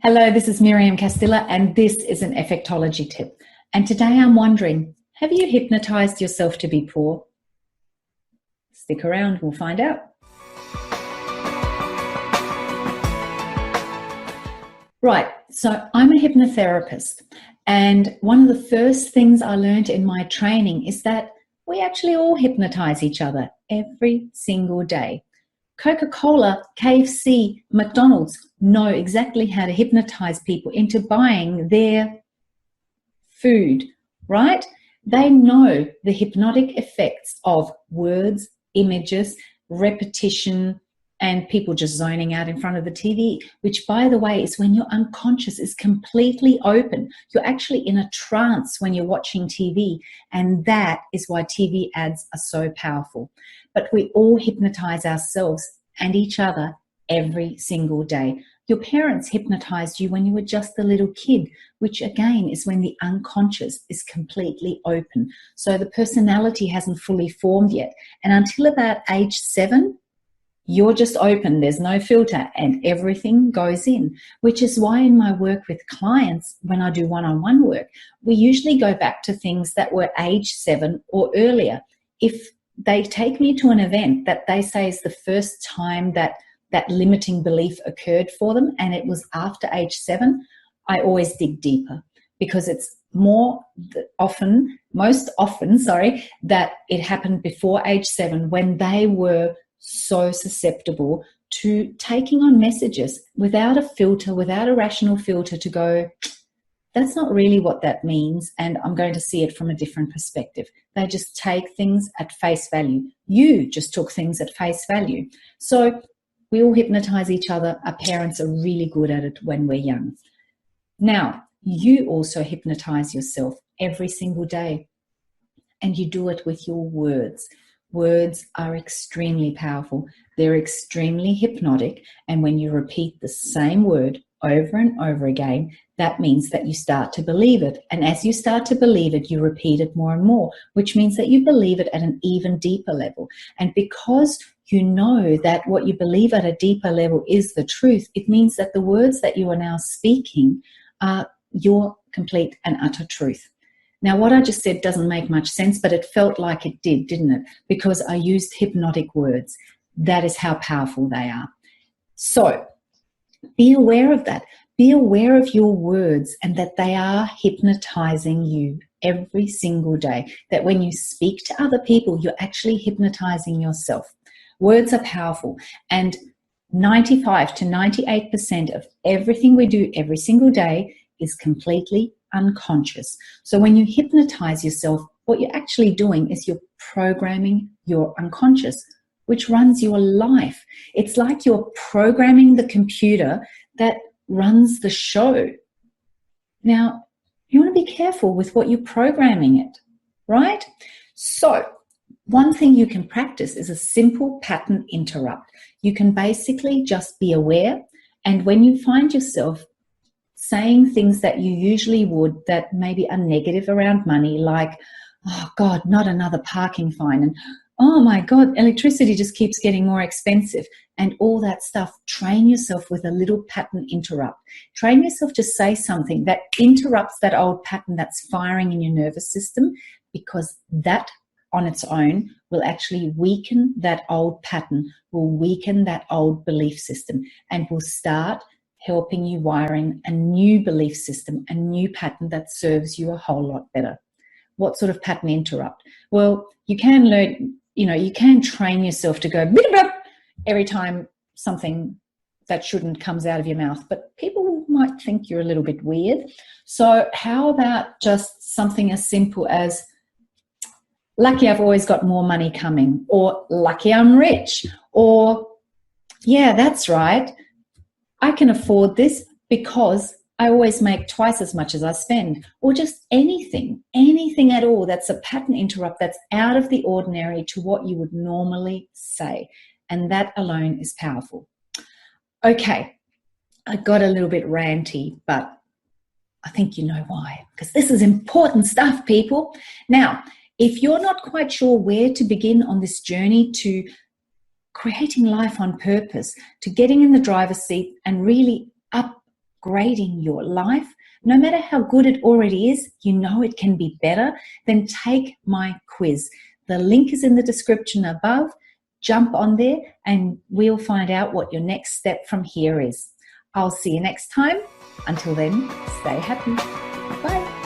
Hello, this is Miriam Castilla, and this is an Effectology tip. And today I'm wondering, have you hypnotized yourself to be poor? Stick around, we'll find out. Right, so I'm a hypnotherapist, and one of the first things I learned in my training is that we actually all hypnotize each other every single day. Coca-Cola, KFC, McDonald's know exactly how to hypnotize people into buying their food, right? They know the hypnotic effects of words, images, repetition, and people just zoning out in front of the TV, which, by the way, is when your unconscious is completely open. You're actually in a trance when you're watching TV, and that is why TV ads are so powerful. But we all hypnotize ourselves and each other every single day. Your parents hypnotized you when you were just a little kid, which again is when the unconscious is completely open. So the personality hasn't fully formed yet. And until about age 7, you're just open, there's no filter, and everything goes in, which is why in my work with clients, when I do one-on-one work, we usually go back to things that were age 7 or earlier. If they take me to an event that they say is the first time that limiting belief occurred for them, and it was after age 7, I always dig deeper, because it's most often, that it happened before age 7, when they were so susceptible to taking on messages without a filter, without a rational filter to go, that's not really what that means, and I'm going to see it from a different perspective. They just take things at face value. You just took things at face value. So we all hypnotize each other. Our parents are really good at it when we're young. Now, you also hypnotize yourself every single day, and you do it with your words. Words are extremely powerful. They're extremely hypnotic, and when you repeat the same word over and over again, that means that you start to believe it. And as you start to believe it, you repeat it more and more, which means that you believe it at an even deeper level. And because you know that what you believe at a deeper level is the truth, it means that the words that you are now speaking are your complete and utter truth. Now, what I just said doesn't make much sense, but it felt like it did, didn't it? Because I used hypnotic words. That is how powerful they are. So be aware of that. Be aware of your words, and that they are hypnotizing you every single day. That when you speak to other people, you're actually hypnotizing yourself. Words are powerful, and 95 to 98% of everything we do every single day is completely unconscious. So when you hypnotize yourself, what you're actually doing is you're programming your unconscious, which runs your life. It's like you're programming the computer that runs the show. Now, you want to be careful with what you're programming it, right? So one thing you can practice is a simple pattern interrupt. You can basically just be aware, and when you find yourself saying things that you usually would that maybe are negative around money, like, oh God, not another parking fine, and oh my God, electricity just keeps getting more expensive, and all that stuff, train yourself with a little pattern interrupt. Train yourself to say something that interrupts that old pattern that's firing in your nervous system, because that on its own will actually weaken that old pattern, will weaken that old belief system, and will start helping you wire in a new belief system, a new pattern that serves you a whole lot better. What sort of pattern interrupt? Well, you can learn, you can train yourself to go blah, blah, every time something that shouldn't comes out of your mouth, but people might think you're a little bit weird. So how about just something as simple as, lucky I've always got more money coming, or lucky I'm rich, or yeah, that's right, I can afford this because I always make twice as much as I spend, or just anything at all that's a pattern interrupt that's out of the ordinary to what you would normally say. And that alone is powerful. Okay, I got a little bit ranty, but I think you know why, because this is important stuff, people. Now, if you're not quite sure where to begin on this journey to creating life on purpose, to getting in the driver's seat and really upgrading your life, no matter how good it already is, you know it can be better, then take my quiz. The link is in the description above. Jump on there and we'll find out what your next step from here is. I'll see you next time. Until then, stay happy. Bye.